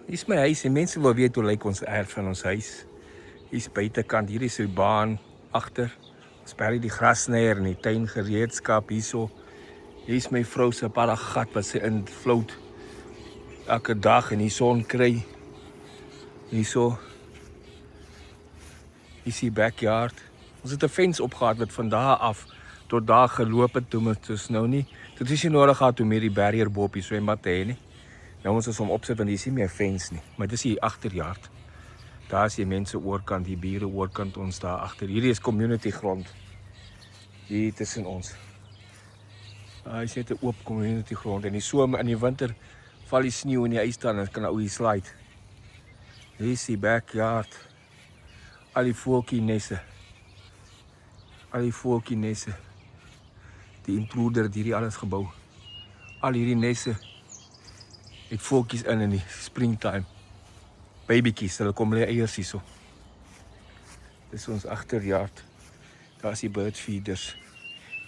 Hier is my huis, en mense wil weet hoe lyk ons erf van ons huis. Hier is buitekant, hier is die baan, agter. Ons berg die grasnyer en die tuin gereedskap hierso. Hier is my vrou se paragat wat sy invloed elke dag in die son kry. Hierso. Hier is die backyard. Ons het 'n fence opgehad wat van daar af tot daar geloop het, toe ons nou nie. Dit is nie nodig gehad om hierdie barrier bo op die swembad te hê nie. Nou ons is om opsit want hier is nie meer fence nie, maar dit is hier agterjaard. Daar is die mense oorkant, die bure oorkant ons daar agter. Hierdie is community grond. Hier tussen ons. Hy sê 'n oop community grond en die somer in die winter val die sneeu in die ys dan en kan ou hier slide. Hier is die backyard. Al die voeltjienesse. Al die voeltjienesse. Die intruder het hierdie alles gebou. Al hierdie nesse het voeltjies in die springtime. Babytjies, hulle kom lê eiers hierso. Dis ons agterjaard. Daar is die bird feeders.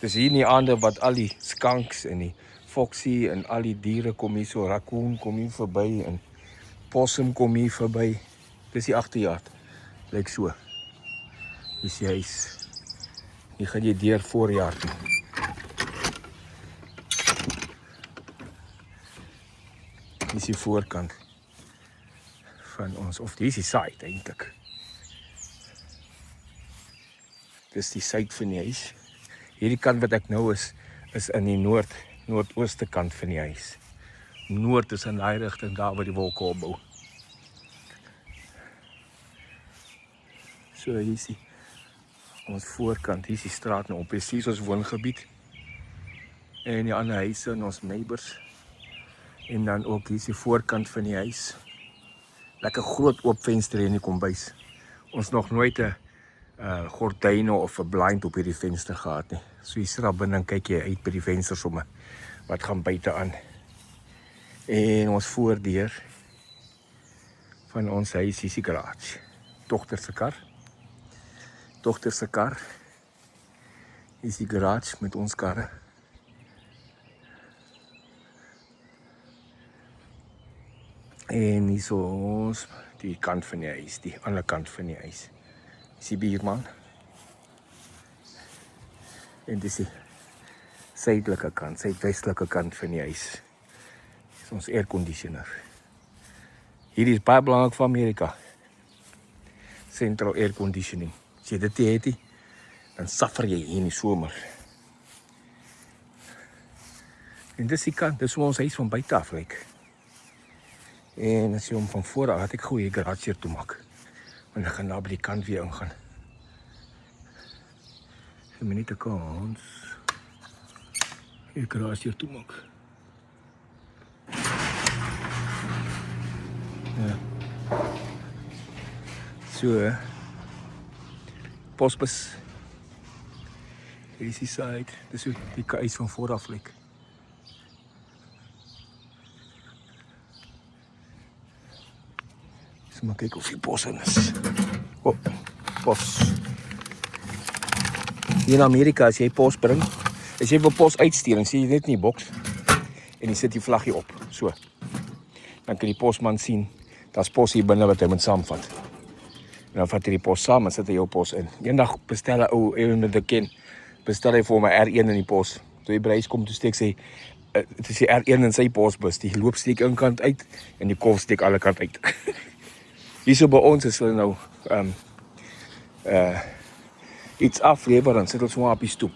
Dis hier in die aande wat al die skunks en die foxie en al die diere kom hier so, raccoon kom hier verby en possum kom hier verby. Dis die agterjaard. Lyk so. Dis die huis. Hier gaan jy deur voorjaar toe. Hier is die voorkant van ons, of hier is die side eintlik. Dis die side van die huis. Hierdie kant wat ek nou is in die noordooste kant van die huis. Noord is in daai rigting daar waar die wolke opbou. So hier is die ons voorkant, hier is die straat nou op, hier is ons woongebied. En die ander huise en ons neighbors. En dan ook hier is die voorkant van die huis. Lekker groot oop venster in die kombuis. Ons nog nooit 'n gordyne of 'n blind op hierdie venster gehad nie. So hier sit daar binne en kyk jy uit by die venster sommer wat gaan buite aan. En ons voordeur van ons huis is die garage. Dogter se kar. Dogter se kar. Hier is die garage met ons karre. En hier is ons die kant van die huis, die ander kant van die huis. Dis die buurman. En dis die suidelike kant, suidwestelike kant van die huis. Dis ons airconditioner. Hierdie is baie belangrik vir Amerika. Central air conditioning. As jy dit het, dan suffer jy hier in die somer. En dis die kant, dis hoe ons huis van buite af lyk. En as jy hom van voor af, ek goeie garage hier toe maak. Want ek gaan daar by die kant weer ingaan. Een minuut te kans. Hier garage hier toe maak. Ja. So, posbus. Hier is die side. Dis hoe die huis van voor af lyk. Maar kyk of die pos in is. Oh, pos. Hier in Amerika, as jy pos bring, as jy wil pos uitstuur, dan sien jy net in die boks en jy sit die vlaggie op, so. Dan kan die posman sien, daar's pos hier binne wat hy moet saamvat. En dan vat hy die pos saam en sit hy jou pos in. Eendag bestel 'n ou met 'n ken, bestel hy vir my R1 in die pos. Toe hy by huis kom, toe steek sy, dit is die R1 in sy posbus, die loop steek een kant uit en die kol steek alle kant uit. Hierso by ons is hulle nou iets aflewer, dan sit ons maar op die stoep.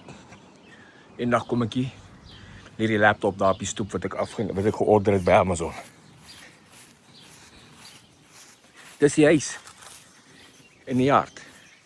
En dan kom ek hier, leer die laptop daar op die stoep wat ek georder het by Amazon. Dis die huis in die yard.